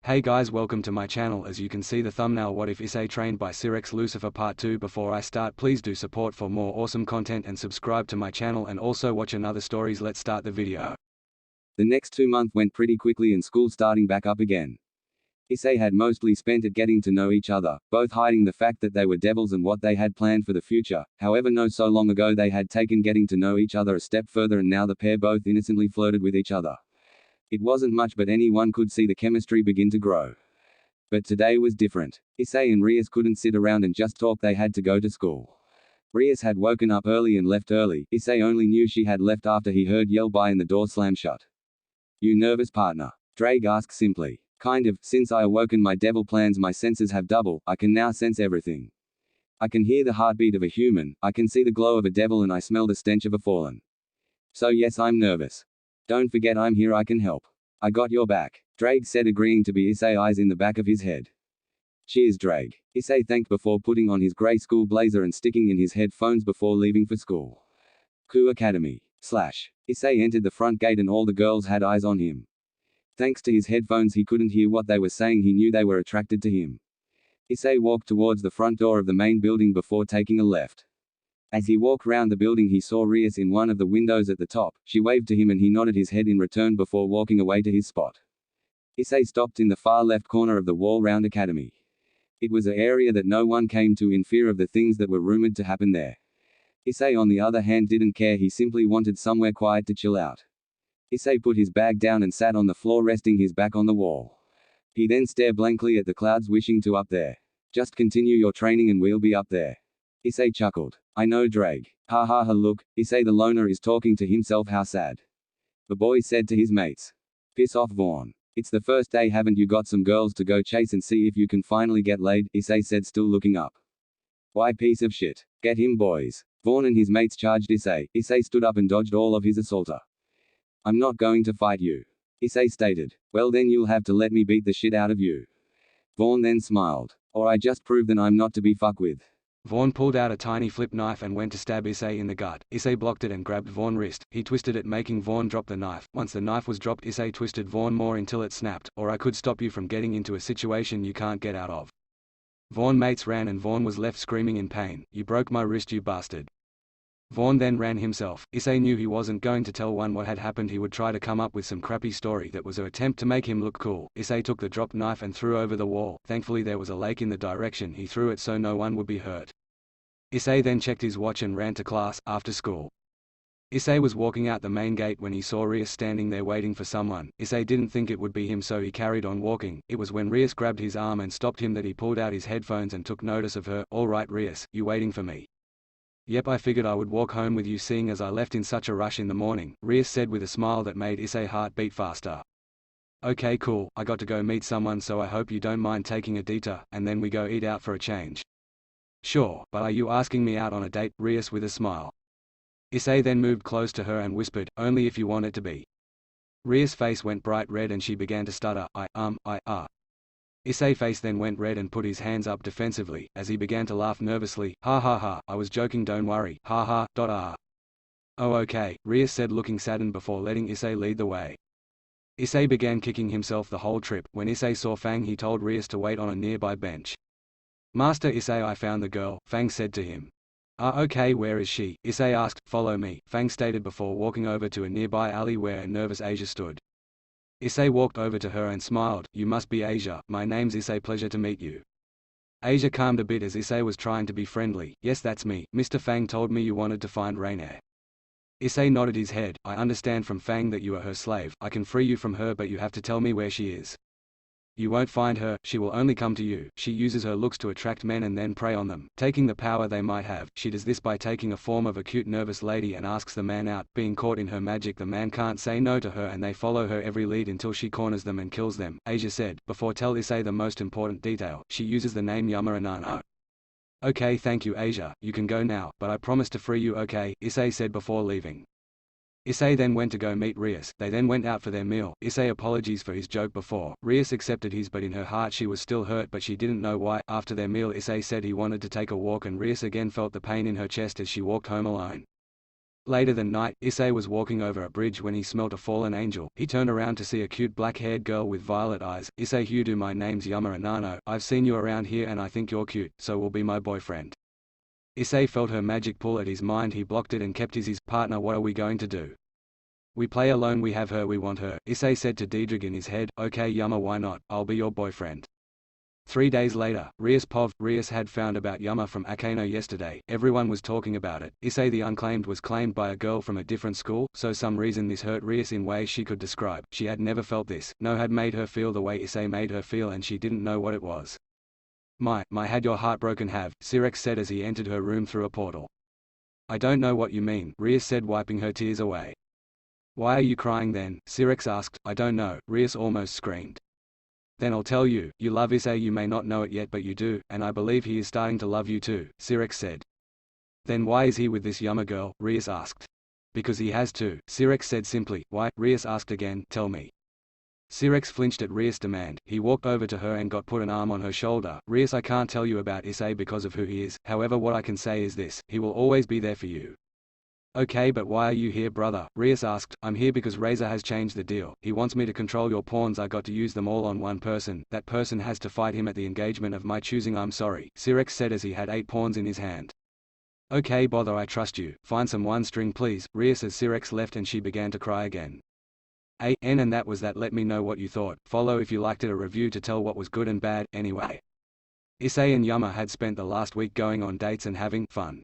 Hey guys, welcome to my channel. As you can see the thumbnail, what if Issei trained by Sirzechs Lucifer part 2. Before I start, please do support for more awesome content and subscribe to my channel and also watch another stories. Let's start the video. The next 2 months went pretty quickly and school starting back up again. Issei had mostly spent it getting to know each other, both hiding the fact that they were devils and what they had planned for the future. However, no so long ago they had taken getting to know each other a step further, and now the pair both innocently flirted with each other. It wasn't much, but anyone could see the chemistry begin to grow. But today was different. Issei and Rias couldn't sit around and just talk, they had to go to school. Rias had woken up early and left early. Issei only knew she had left after he heard yell by and the door slam shut. "You nervous, partner?" Drake asked simply. "Kind of. Since I awoken my devil plans, my senses have double. I can now sense everything. I can hear the heartbeat of a human, I can see the glow of a devil, and I smell the stench of a fallen. So yes, I'm nervous. Don't forget I'm here, I can help. I got your back," Drake said, agreeing to be Issei's eyes in the back of his head. "Cheers, Drake," Issei thanked before putting on his grey school blazer and sticking in his headphones before leaving for school. Ku Academy. Issei entered the front gate and all the girls had eyes on him. Thanks to his headphones he couldn't hear what they were saying, he knew they were attracted to him. Issei walked towards the front door of the main building before taking a left. As he walked round the building he saw Rias in one of the windows at the top. She waved to him and he nodded his head in return before walking away to his spot. Issei stopped in the far left corner of the wall-round academy. It was an area that no one came to in fear of the things that were rumored to happen there. Issei on the other hand didn't care, he simply wanted somewhere quiet to chill out. Issei put his bag down and sat on the floor, resting his back on the wall. He then stared blankly at the clouds, wishing to up there. "Just continue your training and we'll be up there." Issei chuckled. "I know, Drake. Ha ha ha, look, Issei the loner is talking to himself, how sad." The boy said to his mates. "Piss off, Vaughn. It's the first day, haven't you got some girls to go chase and see if you can finally get laid?" Issei said, still looking up. "Why, piece of shit. Get him, boys." Vaughn and his mates charged Issei. Issei stood up and dodged all of his assaulter. "I'm not going to fight you," Issei stated. "Well then you'll have to let me beat the shit out of you." Vaughn then smiled. "Or I just prove that I'm not to be fucked with." Vaughn pulled out a tiny flip knife and went to stab Issei in the gut. Issei blocked it and grabbed Vaughn's wrist. He twisted it, making Vaughn drop the knife. Once the knife was dropped, Issei twisted Vaughn more until it snapped. "Or I could stop you from getting into a situation you can't get out of." Vaughn's mates ran and Vaughn was left screaming in pain. "You broke my wrist, you bastard." Vaughn then ran himself. Issei knew he wasn't going to tell one what had happened. He would try to come up with some crappy story that was an attempt to make him look cool. Issei took the dropped knife and threw over the wall. Thankfully there was a lake in the direction he threw it so no one would be hurt. Issei then checked his watch and ran to class, after school. Issei was walking out the main gate when he saw Rias standing there waiting for someone. Issei didn't think it would be him, so he carried on walking. It was when Rias grabbed his arm and stopped him that he pulled out his headphones and took notice of her. "All right, Rias, you waiting for me?" "Yep, I figured I would walk home with you seeing as I left in such a rush in the morning," Rias said with a smile that made Issei's heart beat faster. "Okay, cool, I got to go meet someone, so I hope you don't mind taking a detour, and then we go eat out for a change." "Sure, but are you asking me out on a date?" Rias with a smile. Issei then moved close to her and whispered, "Only if you want it to be." Rias' face went bright red and she began to stutter. Issei's face then went red and put his hands up defensively, as he began to laugh nervously. "Ha ha ha, I was joking, don't worry, ha ha, ah." "Oh okay," Rias said, looking saddened before letting Issei lead the way. Issei began kicking himself the whole trip. When Issei saw Fang he told Rias to wait on a nearby bench. "Master Issei, I found the girl," Fang said to him. "Ah okay, where is she?" Issei asked. "Follow me," Fang stated before walking over to a nearby alley where a nervous Asia stood. Issei walked over to her and smiled. "You must be Asia, my name's Issei, pleasure to meet you." Asia calmed a bit as Issei was trying to be friendly. "Yes, that's me, Mr. Fang told me you wanted to find Rainier." Issei nodded his head. "I understand from Fang that you are her slave. I can free you from her, but you have to tell me where she is." "You won't find her, she will only come to you. She uses her looks to attract men and then prey on them, taking the power they might have. She does this by taking a form of a cute nervous lady and asks the man out. Being caught in her magic, the man can't say no to her and they follow her every lead until she corners them and kills them," Asia said, before tell Issei the most important detail. "She uses the name Yama Anano." "Okay, thank you Asia, you can go now, but I promise to free you, okay?" Issei said before leaving. Issei then went to go meet Rias. They then went out for their meal. Issei apologies for his joke before. Rias accepted his, but in her heart she was still hurt, but she didn't know why. After their meal Issei said he wanted to take a walk and Rias again felt the pain in her chest as she walked home alone. Later that night, Issei was walking over a bridge when he smelt a fallen angel. He turned around to see a cute black-haired girl with violet eyes. Issei Hudu, my name's Yama Anano. I've seen you around here and I think you're cute, so will be my boyfriend. Issei felt her magic pull at his mind. He blocked it and kept his partner. What are we going to do? We play alone. We have her, we want her. Issei said to Diedrich in his head. Okay Yama, why not? I'll be your boyfriend. 3 days later, Rias had found about Yama from Akano yesterday. Everyone was talking about it. Issei the unclaimed was claimed by a girl from a different school, so some reason this hurt Rias in ways she could describe. She had never felt this. No had made her feel the way Issei made her feel, and she didn't know what it was. My had your heart broken have, Sirzechs said as he entered her room through a portal. I don't know what you mean, Rias said, wiping her tears away. Why are you crying then? Sirzechs asked. I don't know, Rias almost screamed. Then I'll tell you, you love Issei. You may not know it yet but you do, and I believe he is starting to love you too, Sirzechs said. Then why is he with this Yama girl? Rias asked. Because he has to, Sirzechs said simply. Why? Rias asked again. Tell me. Sirzechs flinched at Rias' demand. He walked over to her and got put an arm on her shoulder. Rias, I can't tell you about Issei because of who he is, however what I can say is this, he will always be there for you. Okay, but why are you here, brother? Rias asked. I'm here because Razor has changed the deal. He wants me to control your pawns. I got to use them all on one person. That person has to fight him at the engagement of my choosing. I'm sorry, Sirzechs said as he had 8 pawns in his hand. Okay, bother, I trust you. Find some one string please, Rias, as Sirzechs left and she began to cry again. And that was that. Let me know what you thought. Follow if you liked it, a review to tell what was good and bad. Anyway, Issei and Yama had spent the last week going on dates and having fun.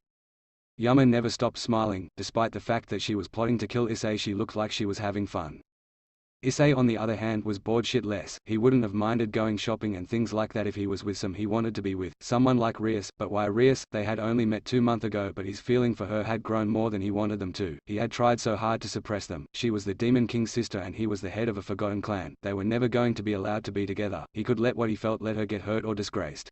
Yama never stopped smiling, despite the fact that she was plotting to kill Issei. She looked like she was having fun. Issei on the other hand was bored shitless. He wouldn't have minded going shopping and things like that if he was with some he wanted to be with, someone like Rias. But why Rias? They had only met 2 months ago, but his feeling for her had grown more than he wanted them to. He had tried so hard to suppress them. She was the Demon King's sister and he was the head of a forgotten clan. They were never going to be allowed to be together. He could let what he felt let her get hurt or disgraced.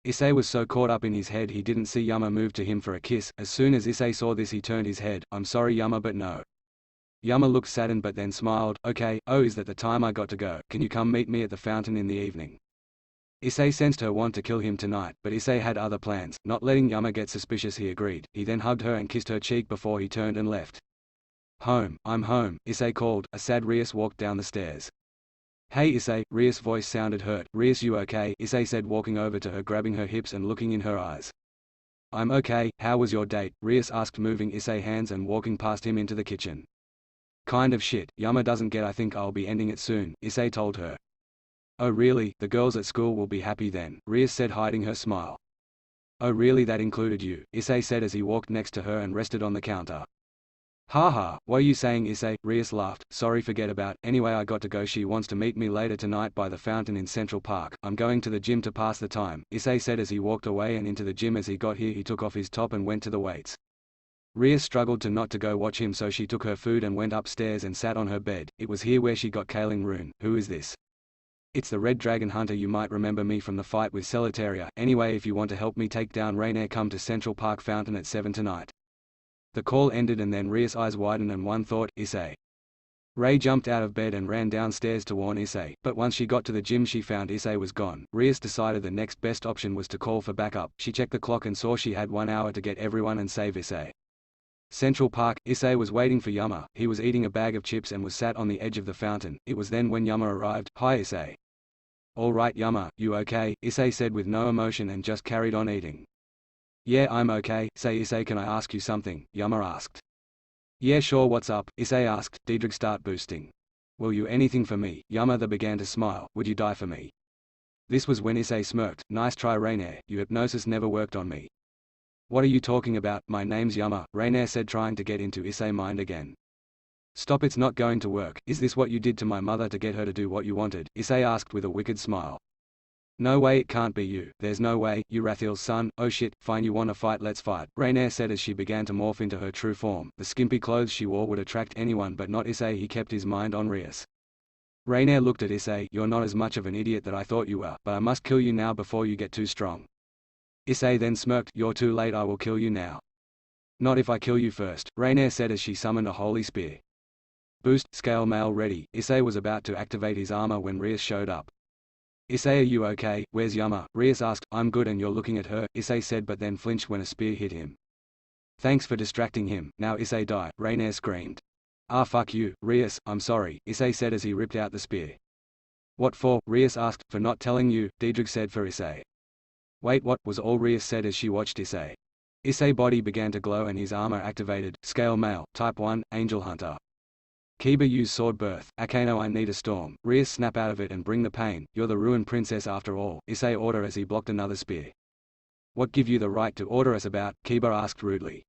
Issei was so caught up in his head he didn't see Yama move to him for a kiss. As soon as Issei saw this he turned his head. I'm sorry Yama, but no. Yama looked saddened but then smiled. Okay, oh, is that the time I got to go? Can you come meet me at the fountain in the evening? Issei sensed her want to kill him tonight, but Issei had other plans. Not letting Yama get suspicious, he agreed. He then hugged her and kissed her cheek before he turned and left. Home, I'm home, Issei called. A sad Rias walked down the stairs. Hey Issei, Rias' voice sounded hurt. Rias, you okay? Issei said, walking over to her, grabbing her hips and looking in her eyes. I'm okay. How was your date? Rias asked, moving Issei's hands and walking past him into the kitchen. Kind of shit, Yama doesn't get. I think I'll be ending it soon, Issei told her. Oh really? The girls at school will be happy then, Rias said, hiding her smile. Oh really, that included you, Issei said as he walked next to her and rested on the counter. Haha, what are you saying, Issei? Rias laughed. Sorry, forget about. Anyway, I got to go. She wants to meet me later tonight by the fountain in Central Park. I'm going to the gym to pass the time, Issei said as he walked away and into the gym. As he got here he took off his top and went to the weights. Rias struggled to not to go watch him, so she took her food and went upstairs and sat on her bed. It was here where she got Kaling Rune. Who is this? It's the Red Dragon Hunter. You might remember me from the fight with Solitaria. Anyway, if you want to help me take down Rainier, come to Central Park Fountain at 7 tonight. The call ended and then Rias' eyes widened and one thought, Issei. Ray jumped out of bed and ran downstairs to warn Issei, but once she got to the gym she found Issei was gone. Rias decided the next best option was to call for backup. She checked the clock and saw she had 1 hour to get everyone and save Issei. Central Park, Issei was waiting for Yama. He was eating a bag of chips and was sat on the edge of the fountain. It was then when Yama arrived. Hi Issei. All right Yama, you okay? Issei said with no emotion and just carried on eating. Yeah, I'm okay. Say Issei, can I ask you something? Yama asked. Yeah sure, what's up? Issei asked. Diedrich, start boosting. Will you anything for me? Yama began to smile. Would you die for me? This was when Issei smirked. Nice try Rainier, your hypnosis never worked on me. What are you talking about? My name's Yama, Rainier said, trying to get into Issei's mind again. Stop, it's not going to work. Is this what you did to my mother to get her to do what you wanted? Issei asked with a wicked smile. No way, it can't be you. There's no way, you Rathiel's son. Oh shit, fine, you wanna fight, let's fight, Rainier said as she began to morph into her true form. The skimpy clothes she wore would attract anyone but not Issei. He kept his mind on Rias. Rainier looked at Issei. You're not as much of an idiot that I thought you were, but I must kill you now before you get too strong. Issei then smirked. You're too late, I will kill you now. Not if I kill you first, Rainier said as she summoned a holy spear. Boost, scale mail ready. Issei was about to activate his armor when Rias showed up. Issei, are you okay? Where's Yama? Rias asked. I'm good and you're looking at her, Issei said, but then flinched when a spear hit him. Thanks for distracting him, now Issei die, Rainier screamed. Ah fuck you, Rias, I'm sorry, Issei said as he ripped out the spear. What for? Rias asked. For not telling you, Diedrich said for Issei. Wait, what? Was all Rias said as she watched Issei. Issei's body began to glow and his armor activated. Scale male, type 1, angel hunter. Kiba use sword birth. Akano, I need a storm. Rias snap out of it and bring the pain. You're the ruined princess after all, Issei order as he blocked another spear. What give you the right to order us about? Kiba asked rudely.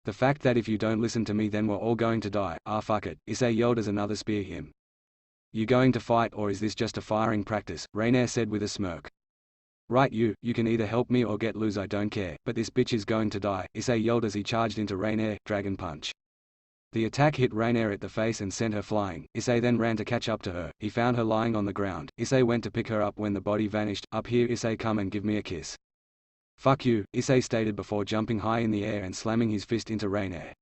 The fact that if you don't listen to me then we're all going to die. Ah fuck it, Issei yelled as another spear him. You going to fight or is this just a firing practice? Rainier said with a smirk. Right, you can either help me or get loose, I don't care, but this bitch is going to die, Issei yelled as he charged into Rainier, dragon punch. The attack hit Rainier at the face and sent her flying. Issei then ran to catch up to her. He found her lying on the ground. Issei went to pick her up when the body vanished. Up here Issei, come and give me a kiss. Fuck you, Issei stated before jumping high in the air and slamming his fist into Rainier.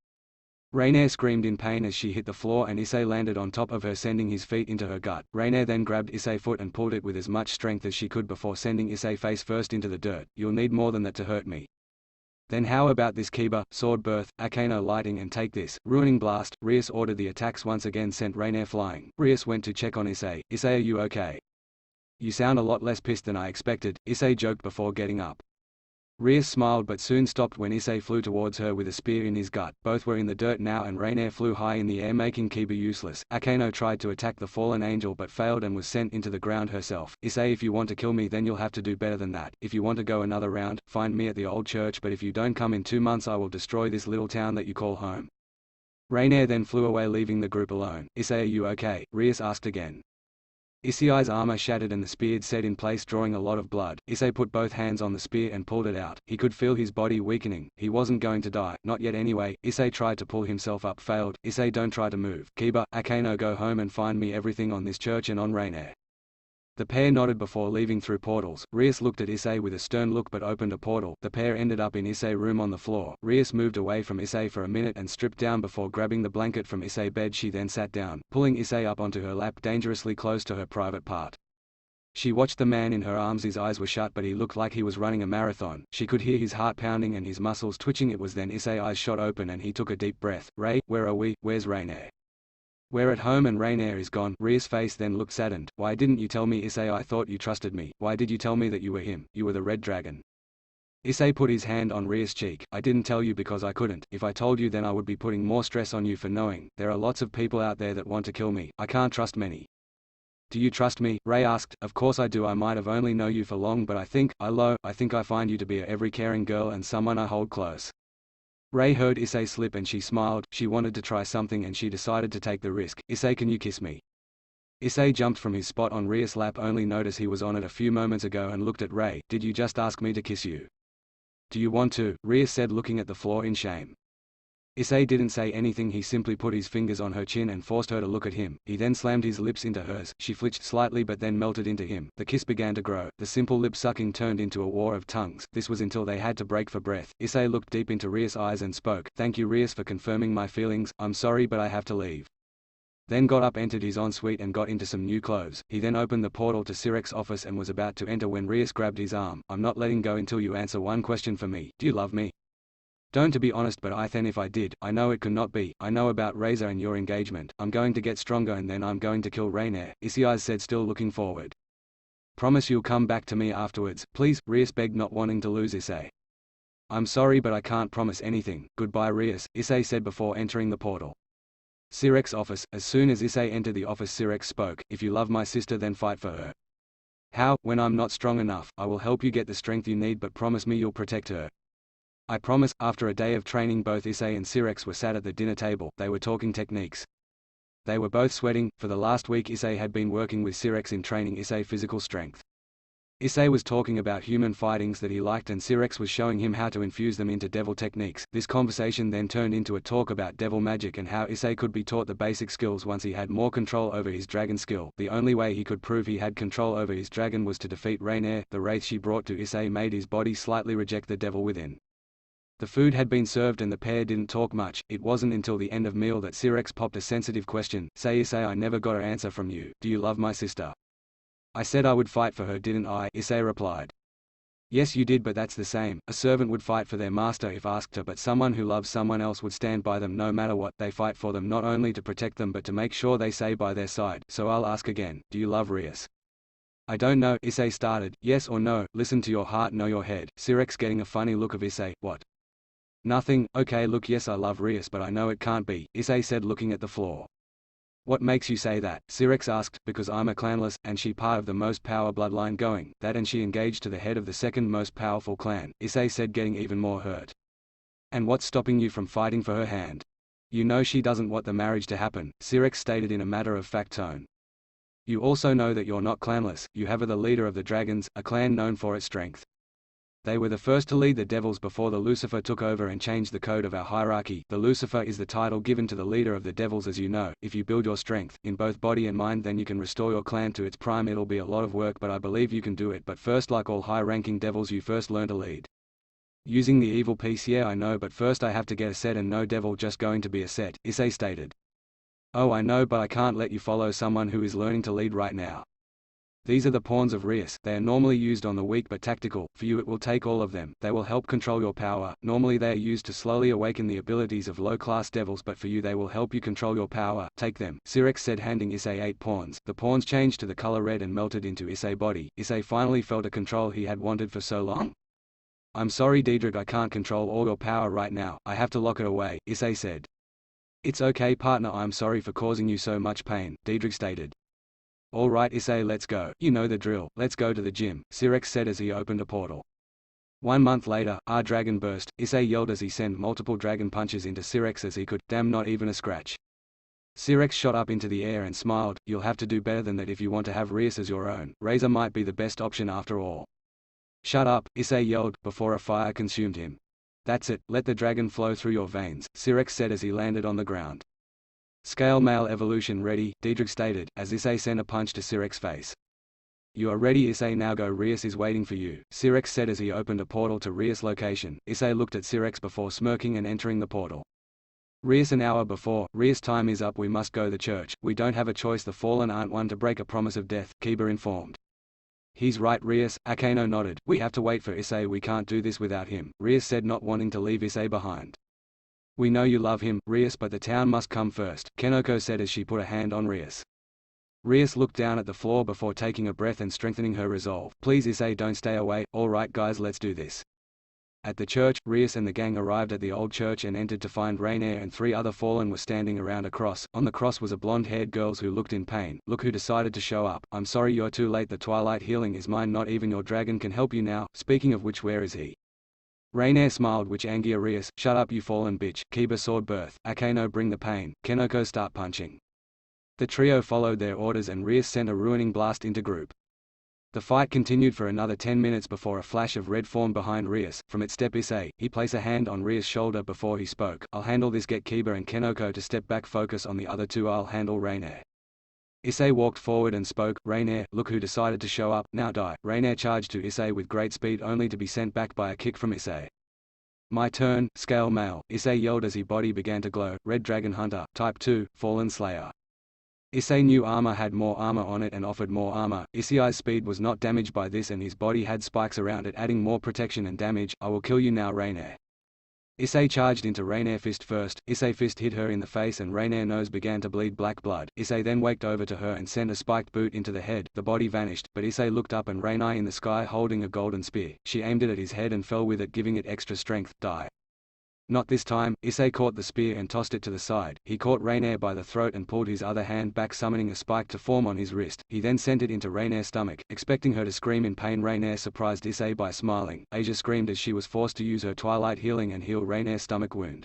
Rainier screamed in pain as she hit the floor and Issei landed on top of her, sending his feet into her gut. Rainier then grabbed Issei's foot and pulled it with as much strength as she could before sending Issei face first into the dirt. You'll need more than that to hurt me. Then how about this, Kiba? Sword birth, Akano lighting, and take this. Ruining blast. Rias ordered. The attacks once again sent Rainier flying. Rias went to check on Issei. Issei, are you okay? You sound a lot less pissed than I expected, Issei joked before getting up. Rias smiled but soon stopped when Issei flew towards her with a spear in his gut. Both were in the dirt now and Rainier flew high in the air, making Kiba useless. Akano tried to attack the fallen angel but failed and was sent into the ground herself. Issei, if you want to kill me then you'll have to do better than that. If you want to go another round, find me at the old church, but if you don't come in 2 months I will destroy this little town that you call home. Rainier then flew away leaving the group alone. Issei, are you okay? Rias asked again. Issei's armor shattered and the spear set in place, drawing a lot of blood. Issei put both hands on the spear and pulled it out. He could feel his body weakening. He wasn't going to die, not yet anyway. Issei tried to pull himself up, failed. Issei, don't try to move. Kiba, Akano, go home and find me everything on this church and on Rainier. The pair nodded before leaving through portals. Rias looked at Issei with a stern look but opened a portal. The pair ended up in Issei's room on the floor. Rias moved away from Issei for a minute and stripped down before grabbing the blanket from Issei's bed. She then sat down, pulling Issei up onto her lap dangerously close to her private part. She watched the man in her arms. His eyes were shut but he looked like he was running a marathon. She could hear his heart pounding and his muscles twitching. It was then Issei's eyes shot open and he took a deep breath. Ray, where are we? Where's Rainier? We're at home and Rainier is gone. Rias' face then looked saddened. Why didn't you tell me, Issei? I thought you trusted me. Why did you tell me that you were him? You were the red dragon. Issei put his hand on Rias' cheek. I didn't tell you because I couldn't. If I told you then I would be putting more stress on you for knowing. There are lots of people out there that want to kill me. I can't trust many. Do you trust me? Ray asked. Of course I do. I might have only known you for long but I think I find you to be a every caring girl and someone I hold close. Ray heard Issei slip and she smiled. She wanted to try something and she decided to take the risk. Issei, can you kiss me? Issei jumped from his spot on Rias' lap, only noticed he was on it a few moments ago, and looked at Ray. Did you just ask me to kiss you? Do you want to? Rias said, looking at the floor in shame. Issei didn't say anything. He simply put his fingers on her chin and forced her to look at him. He then slammed his lips into hers. She flinched slightly but then melted into him. The kiss began to grow. The simple lip sucking turned into a war of tongues. This was until they had to break for breath. Issei looked deep into Rias' eyes and spoke. Thank you, Rias, for confirming my feelings. I'm sorry but I have to leave. Then got up, entered his ensuite and got into some new clothes. He then opened the portal to Sirzechs' office and was about to enter when Rias grabbed his arm. I'm not letting go until you answer one question for me. Do you love me? Don't, to be honest, but if I did, I know it could not be. I know about Razor and your engagement. I'm going to get stronger and then I'm going to kill Rainier, Issei said, still looking forward. Promise you'll come back to me afterwards, please, Rias begged, not wanting to lose Issei. I'm sorry but I can't promise anything. Goodbye, Rias, Issei said before entering the portal. Sirzechs' office. As soon as Issei entered the office, Sirzechs spoke. If you love my sister then fight for her. How? When I'm not strong enough, I will help you get the strength you need, but promise me you'll protect her. I promise. After a day of training, both Issei and Sirzechs were sat at the dinner table. They were talking techniques. They were both sweating. For the last week Issei had been working with Sirzechs in training Issei physical strength. Issei was talking about human fightings that he liked and Sirzechs was showing him how to infuse them into devil techniques. This conversation then turned into a talk about devil magic and how Issei could be taught the basic skills once he had more control over his dragon skill. The only way he could prove he had control over his dragon was to defeat Rainier. The wraith she brought to Issei made his body slightly reject the devil within. The food had been served and the pair didn't talk much. It wasn't until the end of meal that Sirzechs popped a sensitive question. Say, Issei, I never got an answer from you. Do you love my sister? I said I would fight for her, didn't I? Issei replied. Yes you did, but that's the same. A servant would fight for their master if asked to, but someone who loves someone else would stand by them no matter what. They fight for them not only to protect them but to make sure they stay by their side. So I'll ask again, do you love Rias? I don't know, Issei started. Yes or no, listen to your heart, know your head. Sirzechs getting a funny look of Issei. What? Nothing. Okay, look, yes I love Rias, but I know it can't be, Issei said looking at the floor. What makes you say that? Sirzechs asked. Because I'm a clanless, and she part of the most power bloodline going, that and she engaged to the head of the second most powerful clan, Issei said getting even more hurt. And what's stopping you from fighting for her hand? You know she doesn't want the marriage to happen, Sirzechs stated in a matter-of-fact tone. You also know that you're not clanless, you have the leader of the dragons, a clan known for its strength. They were the first to lead the devils before the Lucifer took over and changed the code of our hierarchy. The Lucifer is the title given to the leader of the devils. As you know, if you build your strength, in both body and mind, then you can restore your clan to its prime. It'll be a lot of work, but I believe you can do it. But first, like all high-ranking devils, you first learn to lead. Using the evil piece, yeah I know, but first I have to get a set, and no devil just going to be a set, Issei stated. Oh I know, but I can't let you follow someone who is learning to lead right now. These are the pawns of Rias. They are normally used on the weak but tactical. For you it will take all of them. They will help control your power. Normally they are used to slowly awaken the abilities of low-class devils, but for you they will help you control your power. Take them, Sirzechs said, handing Issei 8 pawns. The pawns changed to the color red and melted into Issei's body. Issei finally felt a control he had wanted for so long. I'm sorry Diedrich, I can't control all your power right now. I have to lock it away, Issei said. It's okay partner, I'm sorry for causing you so much pain, Diedrich stated. All right Issei, let's go. You know the drill, let's go to the gym, Sirzechs said as he opened a portal. 1 month later, our dragon burst, Issei yelled as he sent multiple dragon punches into Sirzechs as he could. Damn, not even a scratch. Sirzechs shot up into the air and smiled. You'll have to do better than that if you want to have Rias as your own. Razor might be the best option after all. Shut up, Issei yelled, before a fire consumed him. That's it, let the dragon flow through your veins, Sirzechs said as he landed on the ground. Scale male evolution ready, Diedrich stated, as Issei sent a punch to Sirzechs' face. You are ready Issei, now go, Rias is waiting for you, Sirzechs said as he opened a portal to Rias' location. Issei looked at Sirzechs before smirking and entering the portal. Rias, an hour before. Rias, time is up, we must go the church. We don't have a choice, the fallen aren't one to break a promise of death, Kiba informed. He's right Rias, Akeno nodded. We have to wait for Issei, we can't do this without him, Rias said, not wanting to leave Issei behind. We know you love him, Rias, but the town must come first, Kenoko said as she put a hand on Rias. Rias looked down at the floor before taking a breath and strengthening her resolve. Please Issei, don't stay away. Alright guys, let's do this. At the church, Rias and the gang arrived at the old church and entered to find Rainier and 3 other fallen were standing around a cross. On the cross was a blonde-haired girl who looked in pain. Look who decided to show up. I'm sorry you're too late, the twilight healing is mine, not even your dragon can help you now. Speaking of which, where is he? Rainier smiled, which Angia Rias, shut up you fallen bitch. Kiba sword birth. Akeno bring the pain. Kenoko start punching. The trio followed their orders and Rias sent a ruining blast into group. The fight continued for another 10 minutes before a flash of red formed behind Rias. From it stepped Issei. He placed a hand on Rias' shoulder before he spoke. I'll handle this, get Kiba and Kenoko to step back, focus on the other 2, I'll handle Rainier. Issei walked forward and spoke. Rainier, look who decided to show up, now die. Rainier charged to Issei with great speed only to be sent back by a kick from Issei. My turn, scale male, Issei yelled as his body began to glow. Red Dragon Hunter, Type 2, Fallen Slayer. Issei's new armor had more armor on it and offered more armor. Issei's speed was not damaged by this and his body had spikes around it adding more protection and damage. I will kill you now Rainier. Issei charged into Rainier fist first. Issei fist hit her in the face and Rainier nose began to bleed black blood. Issei then waked over to her and sent a spiked boot into the head. The body vanished, but Issei looked up and Rainier in the sky holding a golden spear. She aimed it at his head and fell with it, giving it extra strength. Die. Not this time. Issei caught the spear and tossed it to the side. He caught Rainier by the throat and pulled his other hand back, summoning a spike to form on his wrist. He then sent it into Rainier's stomach. Expecting her to scream in pain, Rainier surprised Issei by smiling. Asia screamed as she was forced to use her twilight healing and heal Rainier's stomach wound.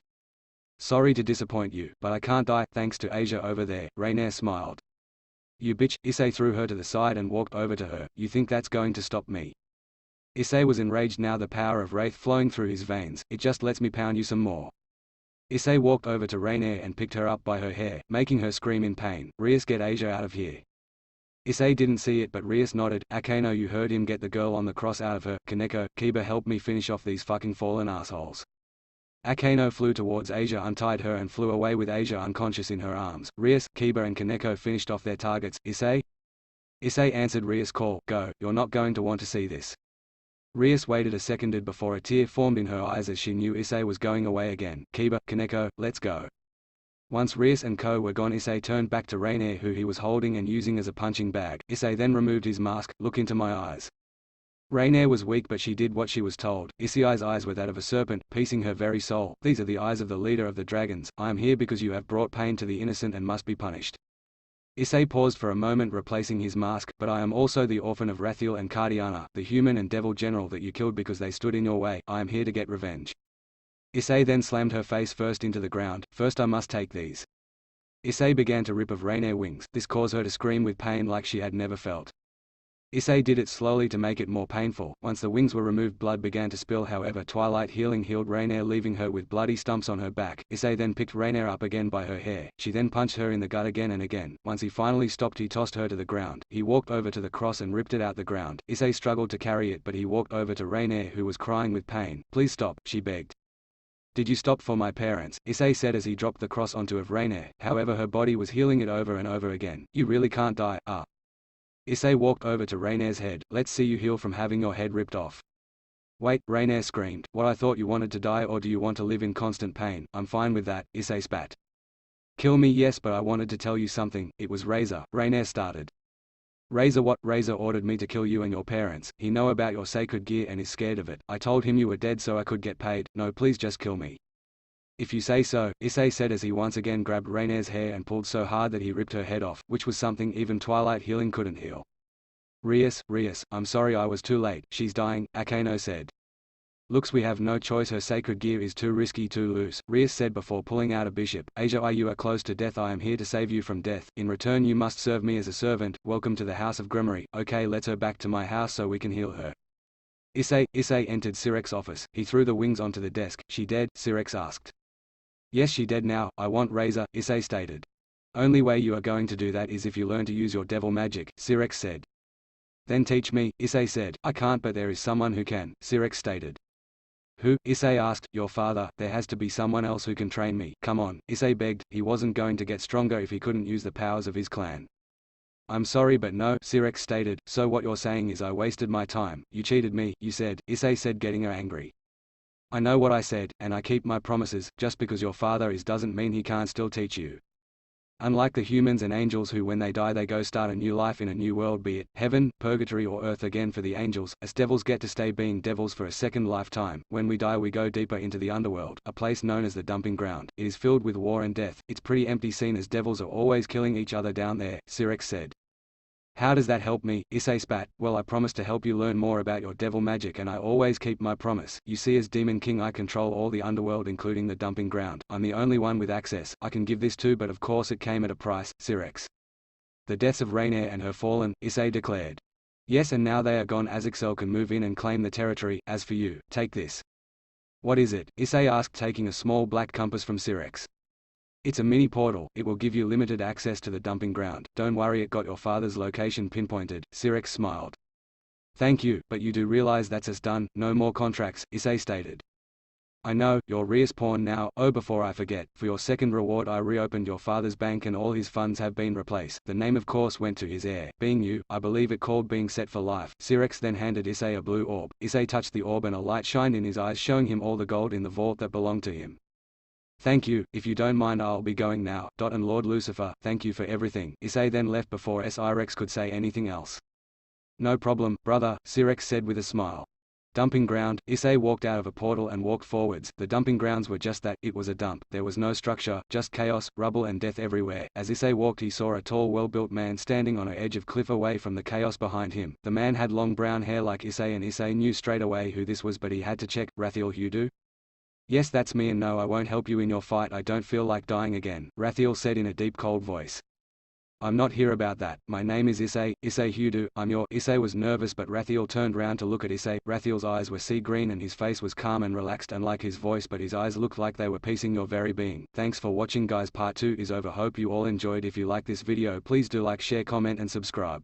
Sorry to disappoint you, but I can't die, thanks to Asia over there, Rainier smiled. You bitch. Issei threw her to the side and walked over to her. You think that's going to stop me? Issei was enraged now, the power of Wraith flowing through his veins. It just lets me pound you some more. Issei walked over to Rainier and picked her up by her hair, making her scream in pain. Rias, get Asia out of here. Issei didn't see it, but Rias nodded. Akeno, you heard him, get the girl on the cross out of her. Kaneko, Kiba, help me finish off these fucking fallen assholes. Akeno flew towards Asia, untied her and flew away with Asia unconscious in her arms. Rias, Kiba and Kaneko finished off their targets. Issei? Issei answered Rias' call. Go, you're not going to want to see this. Rias waited a second before a tear formed in her eyes as she knew Issei was going away again. Kiba, Kaneko, let's go. Once Rias and Co were gone, Issei turned back to Rainier, who he was holding and using as a punching bag. Issei then removed his mask. Look into my eyes. Rainier was weak, but she did what she was told. Issei's eyes were that of a serpent, piercing her very soul. These are the eyes of the leader of the dragons. I am here because you have brought pain to the innocent and must be punished. Issei paused for a moment, replacing his mask. But I am also the orphan of Rathiel and Cardiana, the human and devil general that you killed because they stood in your way. I am here to get revenge. Issei then slammed her face first into the ground. First I must take these. Issei began to rip of Rainier wings. This caused her to scream with pain like she had never felt. Issei did it slowly to make it more painful. Once the wings were removed, blood began to spill. However, Twilight Healing healed Rainier, leaving her with bloody stumps on her back. Issei then picked Rainier up again by her hair. She then punched her in the gut again and again. Once he finally stopped, he tossed her to the ground. He walked over to the cross and ripped it out the ground. Issei struggled to carry it, but he walked over to Rainier, who was crying with pain. Please stop, she begged. Did you stop for my parents? Issei said as he dropped the cross onto of Rainier. However, her body was healing it over and over again. You really can't die, Issei walked over to Rainier's head. Let's see you heal from having your head ripped off. Wait, Rainier screamed. What, I thought you wanted to die, or do you want to live in constant pain? I'm fine with that, Issei spat. Kill me, yes, but I wanted to tell you something. It was Razor, Rainier started. Razor what? Razor ordered me to kill you and your parents. He know about your sacred gear and is scared of it. I told him you were dead so I could get paid. No, please just kill me. If you say so, Issei said as he once again grabbed Rainier's hair and pulled so hard that he ripped her head off, which was something even Twilight Healing couldn't heal. Rias, I'm sorry I was too late. She's dying, Akeno said. Looks we have no choice, her sacred gear is too risky to lose, Rias said before pulling out a bishop. Asia, you are close to death. I am here to save you from death. In return you must serve me as a servant. Welcome to the House of Grimory. Okay, let's her back to my house so we can heal her. Issei entered Sirzechs' office. He threw the wings onto the desk. She dead? Sirzechs asked. Yes, she dead now. I want Razor, Issei stated. Only way you are going to do that is if you learn to use your devil magic, Sirzechs said. Then teach me, Issei said. I can't, but there is someone who can, Sirzechs stated. Who? Issei asked. Your father. There has to be someone else who can train me. Come on, Issei begged. He wasn't going to get stronger if he couldn't use the powers of his clan. I'm sorry, but no, Sirzechs stated. So what you're saying is I wasted my time. You cheated me, you said, Issei said, getting her angry. I know what I said, and I keep my promises. Just because your father is doesn't mean he can't still teach you. Unlike the humans and angels who when they die they go start a new life in a new world, be it heaven, purgatory or earth. Again for the angels, us devils get to stay being devils for a second lifetime. When we die we go deeper into the underworld, a place known as the dumping ground. It is filled with war and death. It's pretty empty scene as devils are always killing each other down there, Sirzechs said. How does that help me? Issei spat. Well, I promised to help you learn more about your devil magic and I always keep my promise. You see, as Demon King I control all the underworld including the dumping ground. I'm the only one with access. I can give this too, but of course it came at a price, Sirzechs. The deaths of Rainier and her fallen, Issei declared. Yes, and now they are gone. Sirzechs can move in and claim the territory. As for you, take this. What is it? Issei asked, taking a small black compass from Sirzechs. It's a mini portal. It will give you limited access to the dumping ground. Don't worry, it got your father's location pinpointed, Sirzechs smiled. Thank you, but you do realize that's us done, no more contracts, Issei stated. I know, you're Rias pawn now. Oh, before I forget, for your second reward I reopened your father's bank and all his funds have been replaced. The name of course went to his heir, being you. I believe it called being set for life. Sirzechs then handed Issei a blue orb. Issei touched the orb and a light shined in his eyes, showing him all the gold in the vault that belonged to him. Thank you, if you don't mind I'll be going now. And Lord Lucifer, thank you for everything. Issei then left before Sirech could say anything else. No problem, brother, Sirzechs said with a smile. Dumping ground. Issei walked out of a portal and walked forwards. The dumping grounds were just that, it was a dump. There was no structure, just chaos, rubble and death everywhere. As Issei walked he saw a tall well-built man standing on an edge of cliff away from the chaos behind him. The man had long brown hair like Issei and Issei knew straight away who this was, but he had to check. Rathiel, you do? Yes, that's me, and no, I won't help you in your fight. I don't feel like dying again, Rathiel said in a deep cold voice. I'm not here about that. My name is Issei Hudu, I'm your… Issei was nervous, but Rathiel turned round to look at Issei. Rathiel's eyes were sea green and his face was calm and relaxed, unlike his voice, but his eyes looked like they were piecing your very being. Thanks for watching guys, part 2 is over. Hope you all enjoyed. If you like this video please do like, share, comment and subscribe.